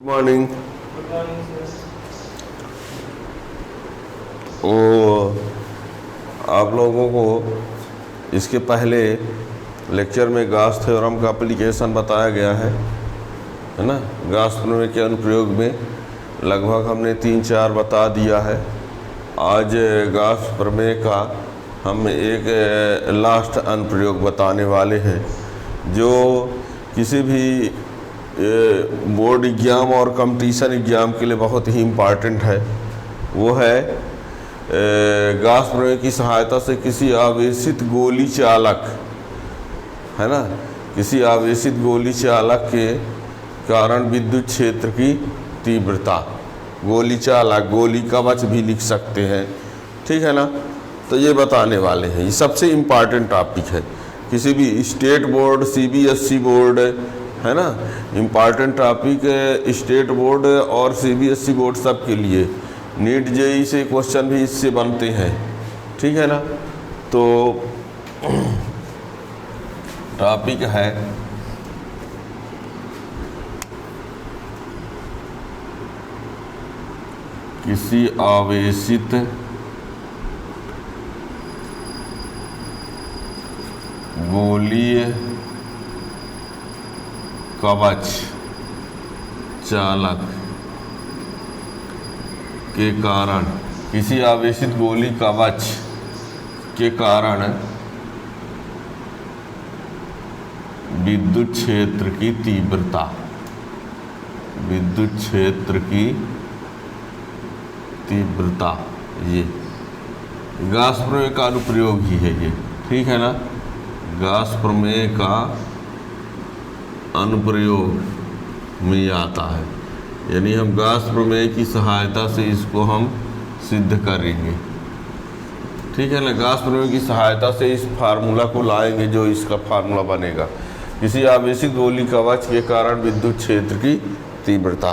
Morning. ओ आप लोगों को इसके पहले लेक्चर में गाउस थ्योरम का एप्लीकेशन बताया गया है ना। गाउस प्रमेय के अनुप्रयोग में लगभग हमने 3-4 बता दिया है। आज गाउस प्रमेय का हम एक लास्ट अनुप्रयोग बताने वाले हैं जो किसी भी बोर्ड एग्ज़ाम और कंपटीशन एग्ज़ाम के लिए बहुत ही इम्पॉर्टेंट है। वो है गाउस प्रमेय की सहायता से किसी आवेशित गोली चालक, है ना, किसी आवेशित गोली चालक के कारण विद्युत क्षेत्र की तीव्रता, गोली चालक, गोली कवच भी लिख सकते हैं, ठीक है ना। तो ये बताने वाले हैं, ये सबसे इम्पॉर्टेंट टॉपिक है। किसी भी स्टेट बोर्ड, CBSE बोर्ड, है ना, इम्पॉर्टेंट टॉपिक स्टेट बोर्ड और CBSE बोर्ड सब के लिए। नीट JEE से क्वेश्चन भी इससे बनते हैं, ठीक है ना। तो टॉपिक है किसी आवेशित गोलीय कवच चालक के कारण, किसी आवेशित गोली कवच के कारण विद्युत क्षेत्र की तीव्रता, विद्युत क्षेत्र की तीव्रता, ये गाउस प्रमेय का अनुप्रयोग ही है ये, ठीक है ना। गाउस प्रमेय का अनुप्रयोग में आता है, यानी हम गाउस प्रमेय की सहायता से इसको हम सिद्ध करेंगे, ठीक है ना। गाउस प्रमेय की सहायता से इस फार्मूला को लाएंगे जो इसका फार्मूला बनेगा, किसी आवेशित गोली कवच के कारण विद्युत क्षेत्र की तीव्रता,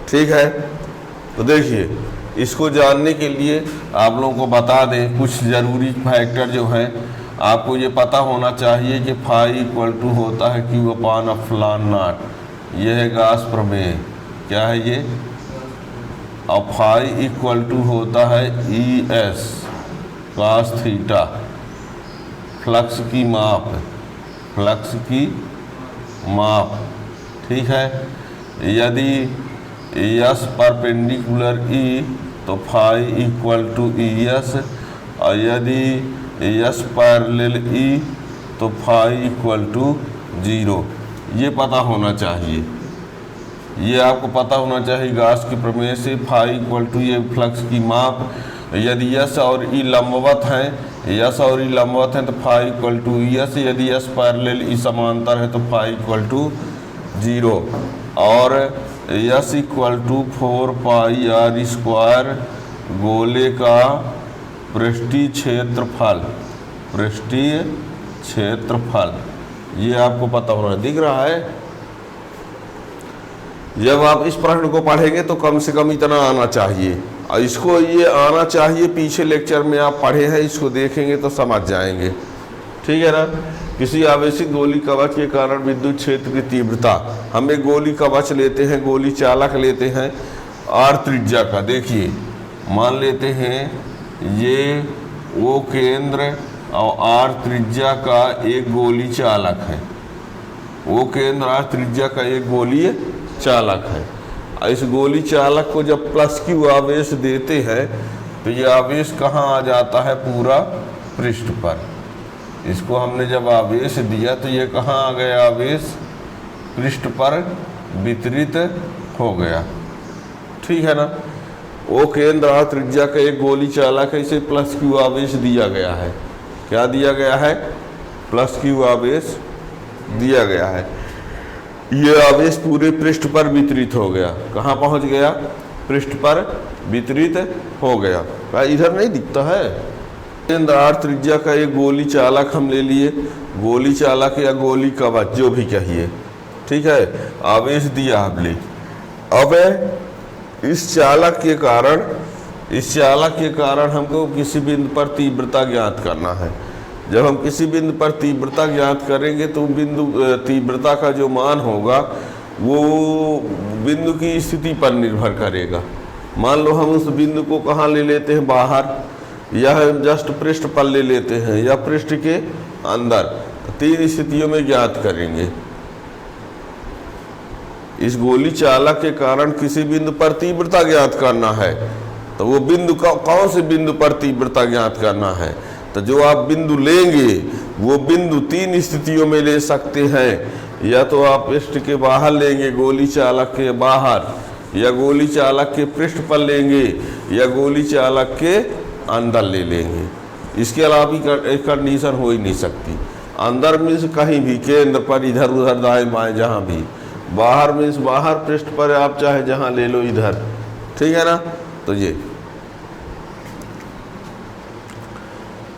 ठीक है। तो देखिए, इसको जानने के लिए आप लोगों को बता दें कुछ ज़रूरी फैक्टर जो हैं। आपको ये पता होना चाहिए कि फाई इक्वल टू होता है Q अपान एप्सिलॉन नॉट, ये है गाउस प्रमेय। क्या है ये? और फाई इक्वल टू होता है ES cos थीटा, फ्लक्स की माप, फ्लक्स की माप, ठीक है। यदि S परपेंडिकुलर E तो फाई इक्वल टू ES, और यदि S पैरेलल E तो फाई इक्वल टू 0। ये पता होना चाहिए, ये आपको पता होना चाहिए गाउस के प्रमेय से। फाई इक्वल टू ये फ्लक्स की माप, यदि S और E लंबवत हैं, S और E लंबवत हैं तो फाई इक्वल टू ES, यदि S पैरेलल E समांतर है तो फाई इक्वल टू 0, और S equal to 4 pi R square गोले का पृष्ठीय क्षेत्रफल, पृष्ठीय क्षेत्रफल, ये आपको पता होना। दिख रहा है? जब आप इस प्रश्न को पढ़ेंगे तो कम से कम इतना आना चाहिए, और इसको ये आना चाहिए। पीछे लेक्चर में आप पढ़े हैं, इसको देखेंगे तो समझ जाएंगे, ठीक है ना। किसी आवेशित गोली कवच के कारण विद्युत क्षेत्र की तीव्रता, हम एक गोली कवच लेते हैं, गोली चालक लेते हैं R त्रिज्या का। देखिए, मान लेते हैं ये वो केंद्र और R त्रिज्या का एक गोली चालक है, वो केंद्र R त्रिज्या का एक गोली चालक है। इस गोली चालक को जब प्लस Q आवेश देते हैं तो ये आवेश कहाँ आ जाता है? पूरा पृष्ठ पर। इसको हमने जब आवेश दिया तो ये कहाँ आ गया? आवेश पृष्ठ पर वितरित हो गया, ठीक है ना। वो केंद्र R त्रिज्या का एक गोली चालक है, इसे प्लस Q आवेश दिया गया है। क्या दिया गया है? प्लस Q आवेश दिया गया है। ये आवेश पूरे पृष्ठ पर वितरित हो गया। कहाँ पहुँच गया? पृष्ठ पर वितरित हो गया। क्या इधर नहीं दिखता है? केंद्र R त्रिज्या का एक गोली चालक हम ले लिए, गोली चालक या गोली कवच जो भी कहिए, ठीक है। आवेश दिया हमने। अब इस चालक के कारण हमको किसी बिंदु पर तीव्रता ज्ञात करना है। जब हम किसी बिंदु पर तीव्रता ज्ञात करेंगे तो बिंदु तीव्रता का जो मान होगा वो बिंदु की स्थिति पर निर्भर करेगा। मान लो हम उस बिंदु को कहाँ ले लेते हैं, बाहर, या जस्ट पृष्ठ पर ले लेते हैं, या पृष्ठ के अंदर। तो 3 स्थितियों में ज्ञात करेंगे। इस गोली चालक के कारण किसी बिंदु पर तीव्रता ज्ञात करना है, तो वो बिंदु का कौन से बिंदु पर तीव्रता ज्ञात करना है। तो जो आप बिंदु लेंगे वो बिंदु 3 स्थितियों में ले सकते हैं। या तो आप पृष्ठ के बाहर लेंगे, गोली चालक के बाहर, या गोली चालक के पृष्ठ पर लेंगे, या गोली चालक के अंदर ले लेंगे। इसके अलावा भी कंडीशन हो ही नहीं सकती। अंदर मीन्स कहीं भी, केंद्र पर, इधर उधर, दाएं बाएं, जहाँ भी। बाहर मीन्स बाहर, पृष्ठ पर आप चाहे जहाँ ले लो, इधर। ठीक है ना। तो ये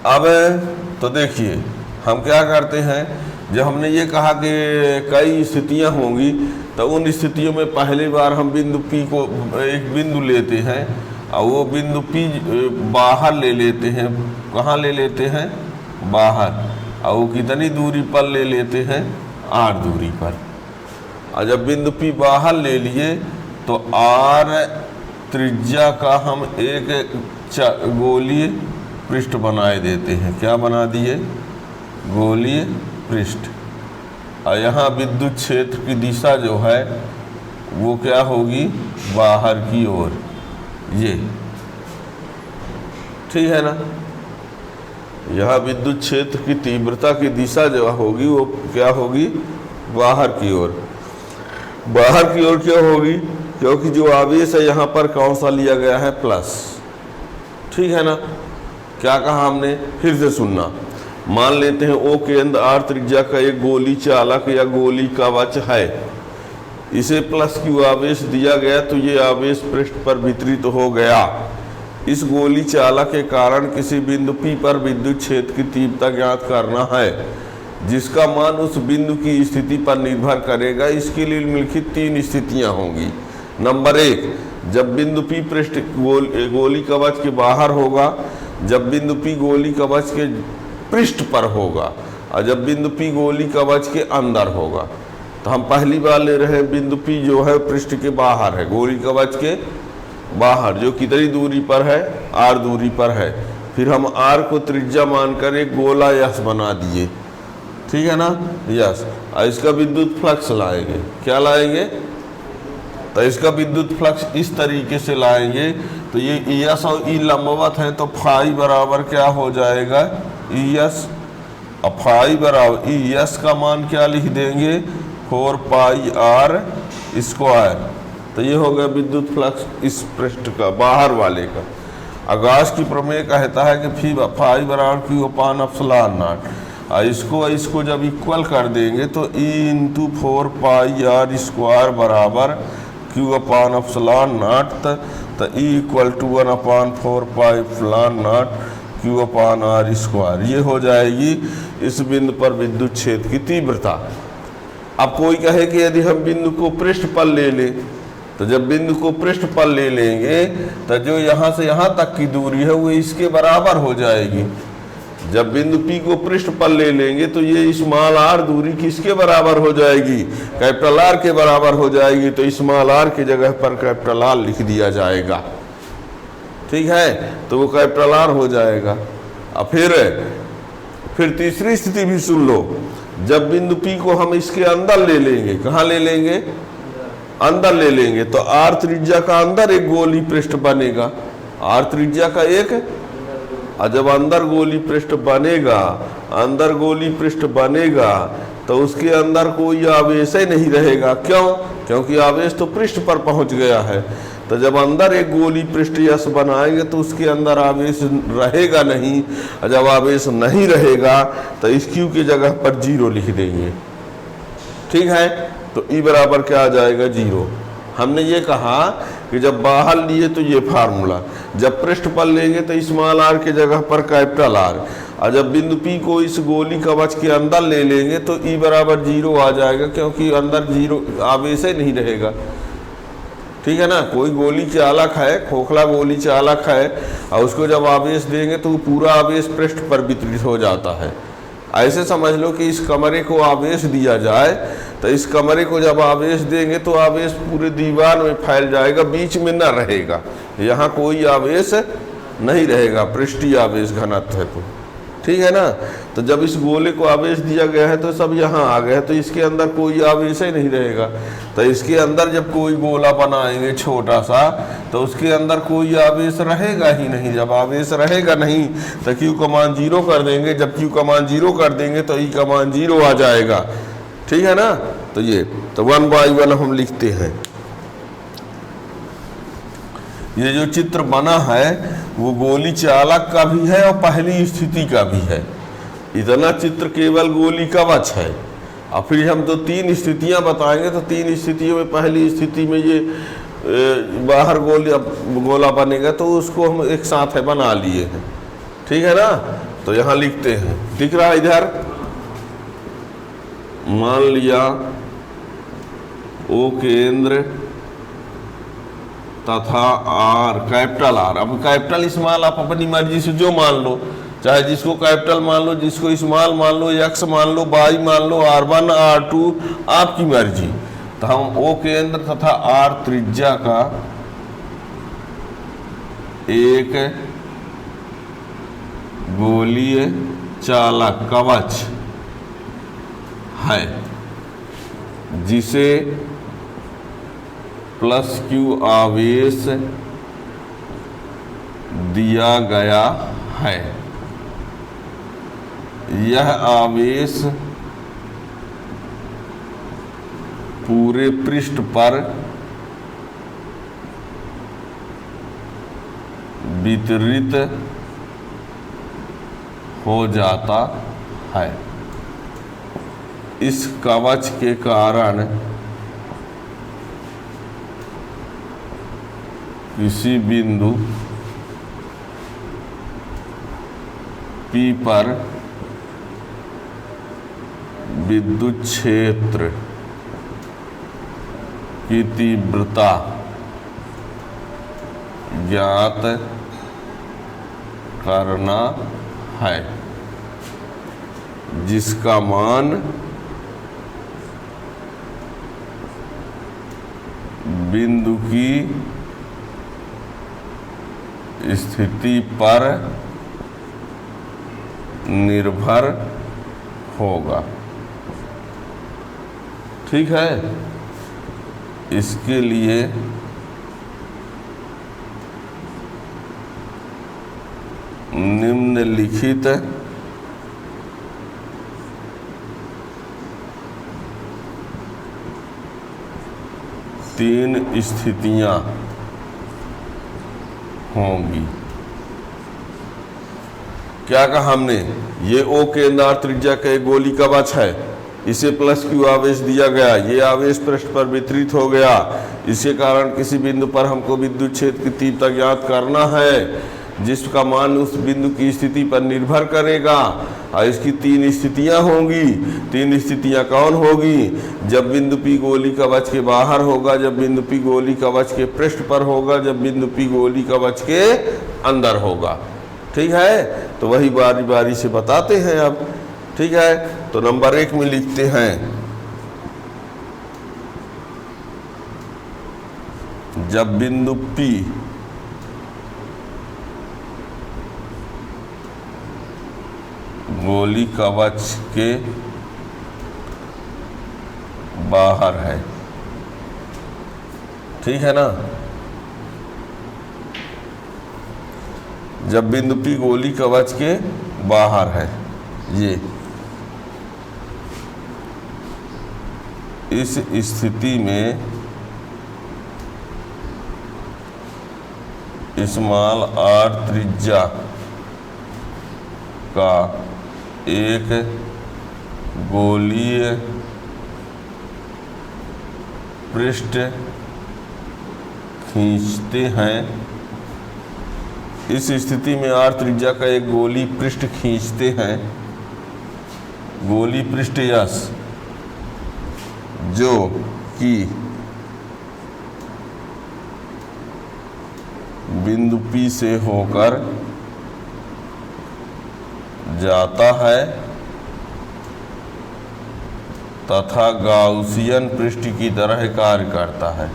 अब तो देखिए हम क्या करते हैं, जब हमने ये कहा कि कई स्थितियां होंगी, तो उन स्थितियों में पहली बार हम बिंदु P को एक बिंदु लेते हैं और वो बिंदु P बाहर ले लेते हैं। कहाँ ले लेते हैं, बाहर। और वो कितनी दूरी पर ले लेते हैं, R दूरी पर। और जब बिंदु P बाहर ले लिए तो R त्रिज्या का हम एक गोलीय पृष्ठ बनाए देते हैं। क्या बना दिए, गोलीय पृष्ठ। और यहाँ विद्युत क्षेत्र की दिशा जो है वो क्या होगी, बाहर की ओर। ये ठीक है ना। यहाँ विद्युत क्षेत्र की तीव्रता की दिशा जो होगी वो क्या होगी, बाहर की ओर। बाहर की ओर क्यों होगी, क्योंकि जो आवेश है यहाँ पर कौन सा लिया गया है, प्लस। ठीक है ना। क्या कहा हमने, फिर से सुनना। मान लेते हैं O केंद्र R त्रिज्या का एक गोली चालक या गोली कवच है। इसे प्लस Q आवेश दिया गया, तो ये आवेश पृष्ठ पर वितरित हो गया। इस गोली चालक के कारण किसी बिंदु P पर विद्युत क्षेत्र की तीव्रता ज्ञात करना है, जिसका मान उस बिंदु की स्थिति पर निर्भर करेगा। इसके लिए निम्नलिखित 3 स्थितियां होंगी। नंबर 1, जब बिंदु P पृष्ठ गोली कवच के बाहर होगा, जब बिंदु P गोली कवच के पृष्ठ पर होगा, और जब बिंदु P गोली कवच के अंदर होगा। तो हम पहली बार ले रहे हैं बिंदु P जो है पृष्ठ के बाहर है, गोली कवच के बाहर, जो कितनी दूरी पर है, R दूरी पर है। फिर हम R को त्रिज्या मानकर एक गोला यस बना दिए। ठीक है ना, यस। और इसका विद्युत फ्लक्स लाएंगे। क्या लाएंगे, तो इसका विद्युत फ्लक्स इस तरीके से लाएंगे। तो ये ES और E लंबवत है, तो फाई बराबर क्या हो जाएगा, ES। और फाई बराबर ES का मान क्या लिख देंगे, 4 पाई R स्क्वायर। तो ये हो गया विद्युत फ्लक्स इस पृष्ठ का, बाहर वाले का। आगाश की प्रमेय कहता है कि फाई बराबर Q अपान एप्सिलॉन नॉट। और इसको जब इक्वल कर देंगे तो E into 4 pi R square बराबर Q अपान एप्सिलॉन नॉट। तो E equal to 1 upon 4 pi epsilon naught Q upon R square. ये हो जाएगी इस बिंदु पर विद्युत क्षेत्र की तीव्रता। अब कोई कहे कि यदि हम बिंदु को पृष्ठ पर ले लें, तो जब बिंदु को पृष्ठ पर ले लेंगे तो जो यहाँ से यहाँ तक की दूरी है वो इसके बराबर हो जाएगी। जब बिंदु P को पृष्ठ पर ले लेंगे तो ये स्मॉल r दूरी किसके बराबर हो जाएगी, कैपिटल R के बराबर हो जाएगी। तो स्मॉल r की जगह पर कैपिटल R लिख दिया जाएगा। ठीक है, तो वो कैपिटल R हो जाएगा। अब फिर तीसरी स्थिति भी सुन लो। जब बिंदु P को हम इसके अंदर ले लेंगे, कहाँ ले लेंगे, अंदर ले लेंगे, तो R त्रिज्या का अंदर एक गोली पृष्ठ बनेगा। R त्रिज्या का एक, और जब अंदर गोली पृष्ठ बनेगा, अंदर गोली पृष्ठ बनेगा तो उसके अंदर कोई आवेश ही नहीं रहेगा। क्यों, क्योंकि आवेश तो पृष्ठ पर पहुंच गया है। तो जब अंदर एक गोली पृष्ठ यस बनाएंगे तो उसके अंदर आवेश रहेगा नहीं, और जब आवेश नहीं रहेगा तो इस Q की जगह पर 0 लिख देंगे। ठीक है, तो E बराबर क्या आ जाएगा, 0। हमने ये कहा कि जब बाहर लिए तो ये फार्मूला, जब पृष्ठ पर लेंगे तो स्मॉल r की जगह पर कैपिटल R, और जब बिंदु P को इस गोली कवच के अंदर ले लेंगे तो E बराबर 0 आ जाएगा, क्योंकि अंदर 0 आवेश ही नहीं रहेगा। ठीक है ना। कोई गोली चालक है, खोखला गोली चालक है, और उसको जब आवेश देंगे तो पूरा आवेश पृष्ठ पर वितरित हो जाता है। ऐसे समझ लो कि इस कमरे को आवेश दिया जाए तो इस कमरे को जब आवेश देंगे तो आवेश पूरे दीवार में फैल जाएगा, बीच में न रहेगा, यहाँ कोई आवेश नहीं रहेगा, पृष्ठीय आवेश घनत्व है तो, ठीक है ना। तो जब इस गोले को आवेश दिया गया है तो सब यहाँ आ गए, तो इसके अंदर कोई आवेश ही नहीं रहेगा। तो इसके अंदर जब कोई गोला बनाएंगे छोटा सा तो उसके अंदर कोई आवेश रहेगा ही नहीं। जब आवेश रहेगा नहीं तो Q का मान 0 कर देंगे, जब Q का मान 0 कर देंगे तो E का मान 0 आ जाएगा, ठीक है ना। तो ये तो 1/1 हम लिखते हैं। ये जो चित्र बना है वो गोली चालक का भी है और पहली स्थिति का भी है। इतना चित्र केवल गोली कवच है, और फिर हम तो 3 स्थितियां बताएंगे। तो 3 स्थितियों में पहली स्थिति में ये बाहर गोला बनेगा तो उसको हम एक साथ है बना लिए हैं, ठीक है ना। तो यहाँ लिखते हैं, दिख रहा है इधर, मान लिया O केंद्र तथा R, कैपिटल R। अब कैपिटल स्मॉल आप अपनी मर्जी से जो मान लो, चाहे जिसको कैपिटल मान लो, जिसको स्मॉल मान लो, X मान लो, Y मान लो, R1 R2 आपकी मर्जी। तो हम O केंद्र तथा R त्रिज्या का एक गोलीय चालक कवच है जिसे +Q आवेश दिया गया है। यह आवेश पूरे पृष्ठ पर वितरित हो जाता है। इस कवच के कारण किसी बिंदु P पर विद्युत क्षेत्र की तीव्रता ज्ञात करना है, जिसका मान बिंदु की स्थिति पर निर्भर होगा, ठीक है। इसके लिए निम्नलिखित तीन स्थितियां होंगी। क्या कहा हमने, ये O केंद्र त्रिज्या का एक गोली कवच है, इसे +Q आवेश दिया गया, ये आवेश पृष्ठ पर वितरित हो गया, इसके कारण किसी बिंदु पर हमको विद्युत क्षेत्र की तीव्रता ज्ञात करना है, जिसका मान उस बिंदु की स्थिति पर निर्भर करेगा। और इसकी 3 स्थितियां होंगी। 3 स्थितियां कौन होगी, जब बिंदु P गोली कवच के बाहर होगा, जब बिंदु P गोली कवच के पृष्ठ पर होगा, जब बिंदु P गोली कवच के अंदर होगा, ठीक है। तो वही बारी बारी से बताते हैं अब, ठीक है। तो नंबर 1 में लिखते हैं, जब बिंदु P गोली कवच के बाहर है, ठीक है ना। जब बिंदु P गोली कवच के बाहर है, ये इस स्थिति में स्मॉल r त्रिज्या का एक गोलीय पृष्ठ खींचते हैं। इस स्थिति में r त्रिज्या का एक गोली पृष्ठ खींचते हैं, गोली पृष्ठ S, जो कि बिंदु P से होकर जाता है तथा गाउसियन पृष्ठ की तरह कार्य करता है।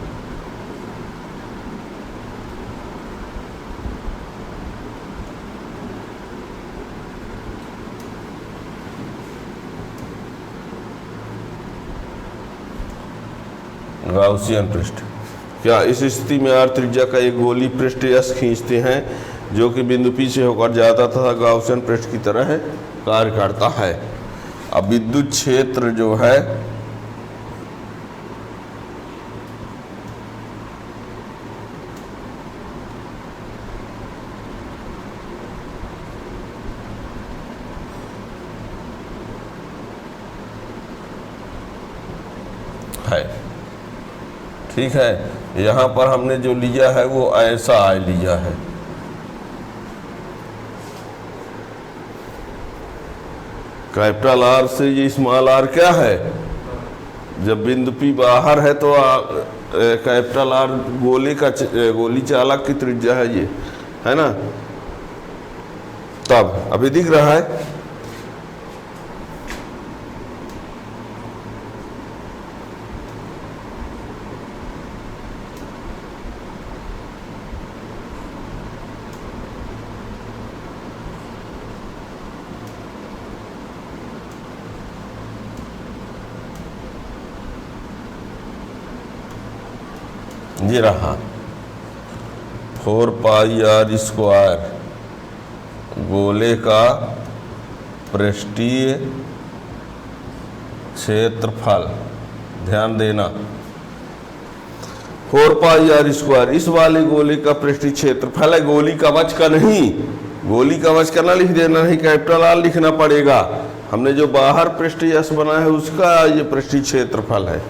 गाउसियन पृष्ठ। क्या इस स्थिति में आर त्रिज्या का एक गोली पृष्ठ यस खींचते हैं जो कि बिंदु पी से होकर जाता तथा गाउसियन पृष्ठ की तरह कार्य करता है। अब विद्युत क्षेत्र जो है ठीक है, यहाँ पर हमने जो लिया है वो ऐसा आई लिया है। कैपिटल आर से ये स्मॉल आर क्या है, जब बिंदु पी बाहर है तो कैपिटल आर गोली चालक की त्रिज्या है, ये है ना। तब अभी दिख रहा है, ये रहा 4 पाई आर स्क्वायर गोले का पृष्ठीय क्षेत्रफल। ध्यान देना, 4 पाई आर स्क्वायर इस वाले गोले का पृष्ठीय क्षेत्रफल है, गोली कवच का नहीं। गोली कवच का ना लिख देना, नहीं कैपिटल आर लिखना पड़ेगा। हमने जो बाहर पृष्ठीय यस बना है उसका ये पृष्ठीय क्षेत्रफल है,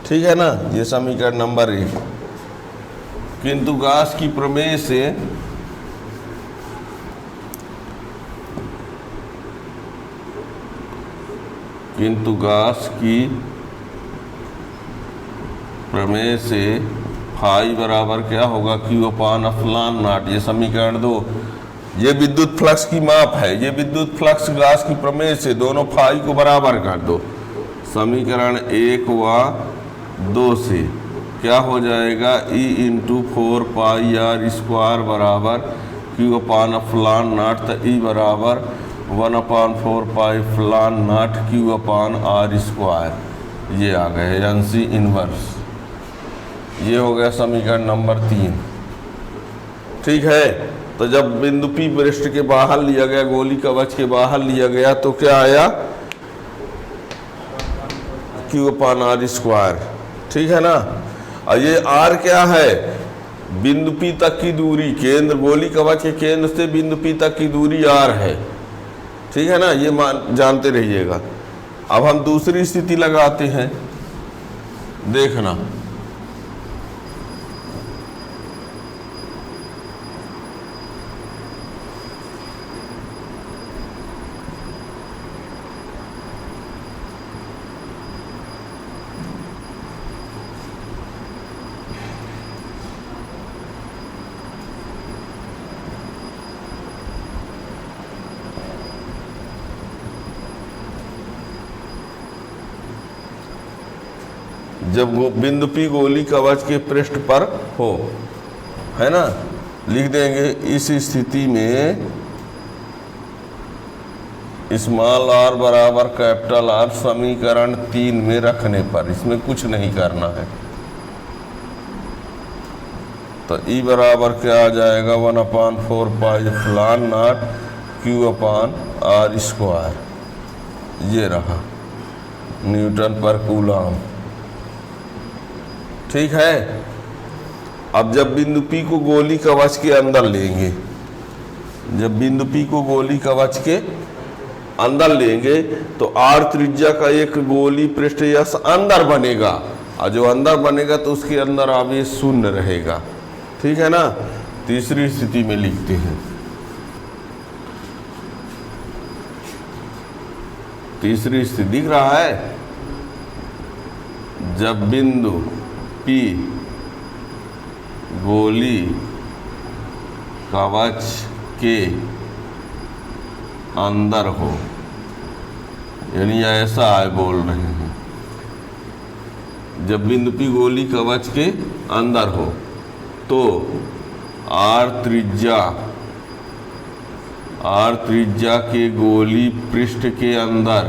ठीक है ना। ये समीकरण नंबर 1। किंतु गास की प्रमेय से फाई बराबर क्या होगा, क्यू अपान एप्सिलॉन नॉट। ये समीकरण 2। ये विद्युत फ्लक्स की माप है, ये विद्युत फ्लक्स गास की प्रमेय से दोनों फाई को बराबर कर दो। समीकरण 1 व 2 से क्या हो जाएगा, E into 4 pi R square बराबर क्यू अपान एप्सिलॉन नॉट। तो E बराबर 1/4 pi epsilon naught Q upon R square. ये आ गए एनसी इनवर्स। ये हो गया समीकरण नंबर 3, ठीक है। तो जब बिंदु P पृष्ठ के बाहर लिया गया, गोली कवच के बाहर लिया गया, तो क्या आया, क्यू अपान आर स्क्वायर, ठीक है ना। और ये आर क्या है, बिंदु P तक की दूरी, केंद्र गोली कवच के केंद्र से बिंदु P तक की दूरी आर है, ठीक है ना। ये जानते रहिएगा। अब हम दूसरी स्थिति लगाते हैं, देखना। जब बिंदु P गोली कवच के पृष्ठ पर हो, है ना, लिख देंगे। इस स्थिति में स्मॉल आर बराबर कैपिटल आर समीकरण 3 में रखने पर, इसमें कुछ नहीं करना है। तो E बराबर क्या आ जाएगा, 1/4 pi epsilon naught Q upon R square. ये रहा न्यूटन पर कूलम, ठीक है। अब जब बिंदु P को गोली कवच के अंदर लेंगे, जब बिंदु P को गोली कवच के अंदर लेंगे तो आर त्रिज्या का एक गोली पृष्ठ यस अंदर बनेगा, और जो अंदर बनेगा तो उसके अंदर आवेश शून्य रहेगा, ठीक है ना। तीसरी स्थिति में लिखते हैं। तीसरी स्थिति दिख रहा है, जब बिंदु P गोली कवच के अंदर हो, यानी ऐसा है बोल रहे हैं, जब बिंदु P गोली कवच के अंदर हो तो r त्रिज्या के गोली पृष्ठ के अंदर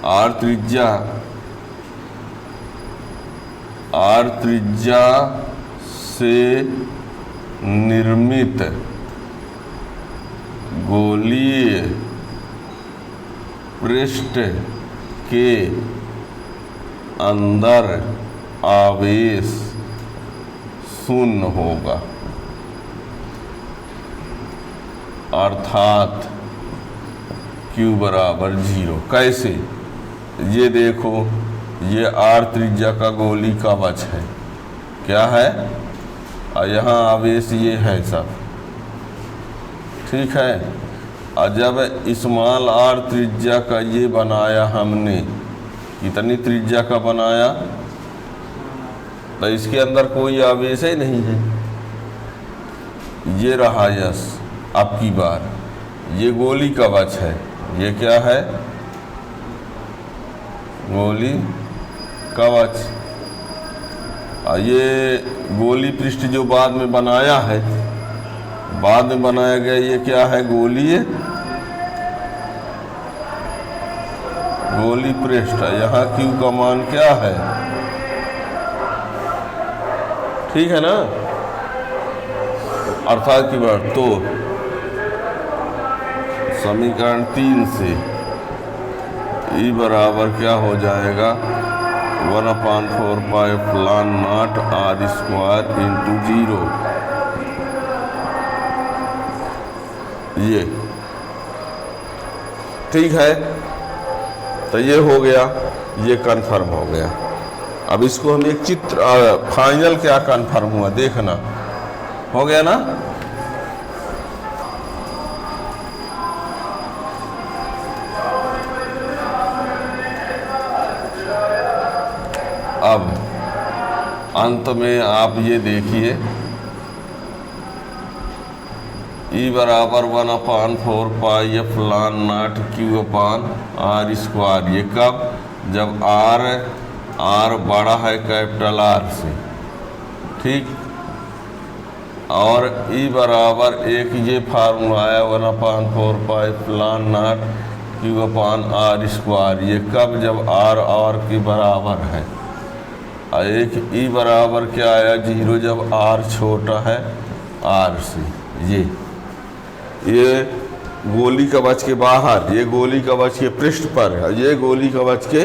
r त्रिज्या से निर्मित गोलीय पृष्ठ के अंदर आवेश शून्य होगा, अर्थात Q बराबर 0। कैसे? ये देखो, ये r त्रिज्या का गोली कवच है, क्या है, और यहाँ आवेश ये है सब, ठीक है। और जब स्मॉल r त्रिज्या का ये बनाया हमने, कितनी त्रिज्या का बनाया, तो इसके अंदर कोई आवेश ही नहीं है, ये रहा यस। अब की बार ये गोली कवच है, ये क्या है, गोली कवच। और ये गोली पृष्ठ जो बाद में बनाया है, बाद में बनाया गया, ये क्या है, गोली पृष्ठ। यहाँ Q का मान क्या है, ठीक है ना, अर्थात की बात। तो समीकरण 3 से E बराबर क्या हो जाएगा, 1/4 पाई फलान नॉट r स्क्वायर इंटू 0। ये ठीक है, तो ये हो गया, ये कन्फर्म हो गया। अब इसको हम एक चित्र, फाइनल क्या कन्फर्म हुआ देखना, हो गया ना। अब अंत में आप ये देखिए, E बराबर 1/4 पाई फलान not Q upon r square. ये कब, जब r बड़ा है कैपिटल R से, ठीक। और E बराबर एक ये फार्मूला आया 1/4 पाई फलान not Q upon r square. ये कब, जब r के बराबर है। और एक E बराबर क्या आया 0, जब r छोटा है R से। ये गोली कवच के बाहर, ये गोली कवच के पृष्ठ पर है, ये गोली कवच के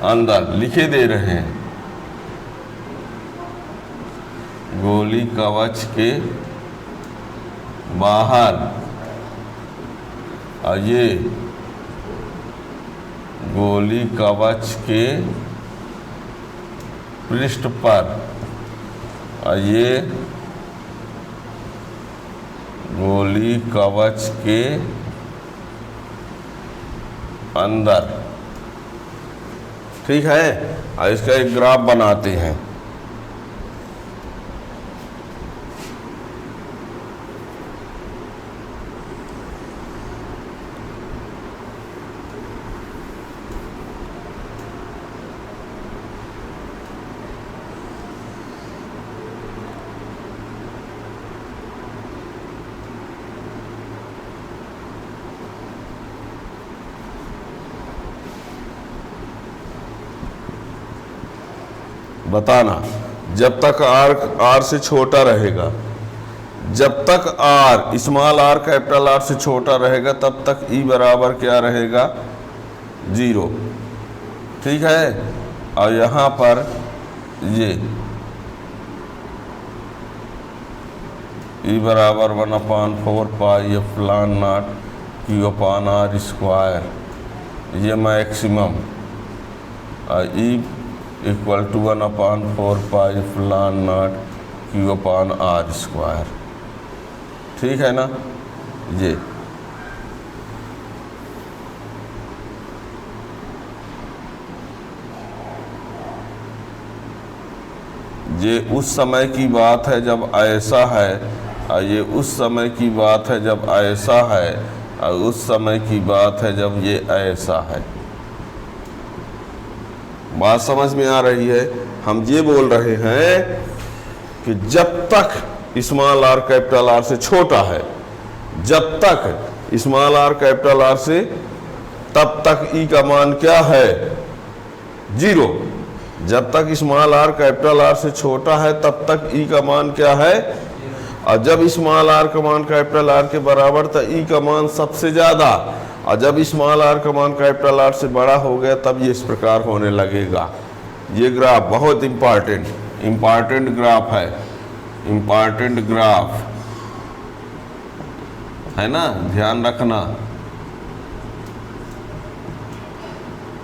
अंदर लिखे दे रहे हैं। गोली कवच के बाहर, और ये गोली कवच के पृष्ठ पर, और ये गोली कवच के अंदर, ठीक है। और इसका एक ग्राफ बनाते हैं। बताना, जब तक r से छोटा रहेगा, जब तक r small r capital R से छोटा रहेगा, तब तक E बराबर क्या रहेगा, 0, ठीक है। और यहाँ पर ये E बराबर 1/4 पाई फलान not Q upon r square, ये मैक्सिमम। और E इक्वल टू 1/4 पाई फलान not Q upon r square, ठीक है ना। ये उस समय की बात है जब ऐसा है, और ये उस समय की बात है जब ऐसा है, और उस समय की बात है जब ये ऐसा है, बात समझ में आ रही है? हम ये बोल रहे हैं कि जब तक स्मॉल आर कैपिटल आर से छोटा है, जब तक स्मॉल आर कैपिटल आर से, तब तक ई का मान क्या है? 0। जब तक स्मॉल आर कैपिटल आर से छोटा है तब तक ई का मान क्या है? और जब स्मॉल आर का मान कैपिटल आर के बराबर तो ई का मान सबसे ज्यादा, और जब स्मॉल आर का मान कैपिटल आर से बड़ा हो गया तब ये इस प्रकार होने लगेगा। ये ग्राफ बहुत इम्पॉर्टेंट ग्राफ है, इम्पॉर्टेंट ग्राफ है ना, ध्यान रखना।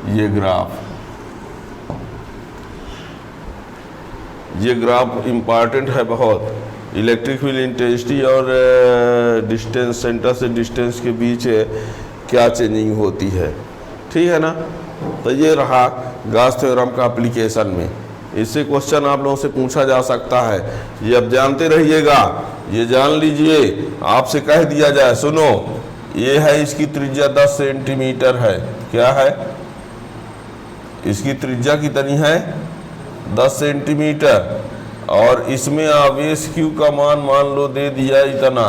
ये ग्राफ इम्पॉर्टेंट है बहुत। इलेक्ट्रिक फील्ड इंटेंसिटी और डिस्टेंस, सेंटर से डिस्टेंस के बीच क्या चेंजिंग होती है, ठीक है ना। तो ये रहा गॉस थ्योरम का एप्लीकेशन में। इससे क्वेश्चन आप लोगों से पूछा जा सकता है, ये अब जानते रहिएगा। ये जान लीजिए, आपसे कह दिया जाए, सुनो ये है, इसकी त्रिज्या 10 सेंटीमीटर है। क्या है? इसकी त्रिज्या कितनी है? 10 सेंटीमीटर। और इसमें आवेश Q का मान लो दे दिया इतना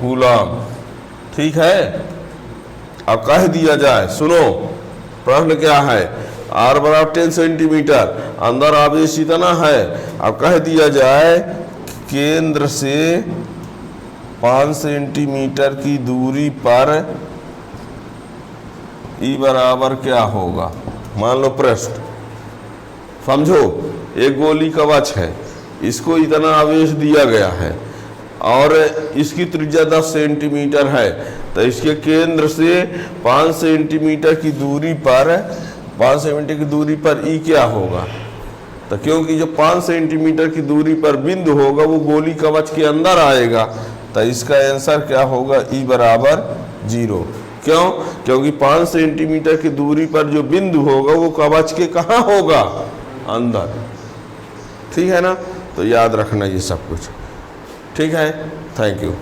कूलम, ठीक है। अब कह दिया जाए, सुनो प्रश्न क्या है, R बराबर 10 सेंटीमीटर, अंदर आवेश इतना है। अब कह दिया जाए केंद्र से 5 सेंटीमीटर की दूरी पर ई बराबर क्या होगा? मान लो पृष्ठ, समझो एक गोली कवच है, इसको इतना आवेश दिया गया है और इसकी त्रिज्या 10 सेंटीमीटर है, तो इसके केंद्र से 5 सेंटीमीटर की दूरी पर, 5 सेंटीमीटर की दूरी पर ई क्या होगा? तो क्योंकि जो 5 सेंटीमीटर की दूरी पर बिंदु होगा वो गोली कवच के अंदर आएगा, तो इसका आंसर क्या होगा? ई बराबर 0। क्यों? क्योंकि 5 सेंटीमीटर की दूरी पर जो बिंदु होगा वो कवच के कहाँ होगा? अंदर, ठीक है ना। तो याद रखना ये सब कुछ, ठीक है। Thank you.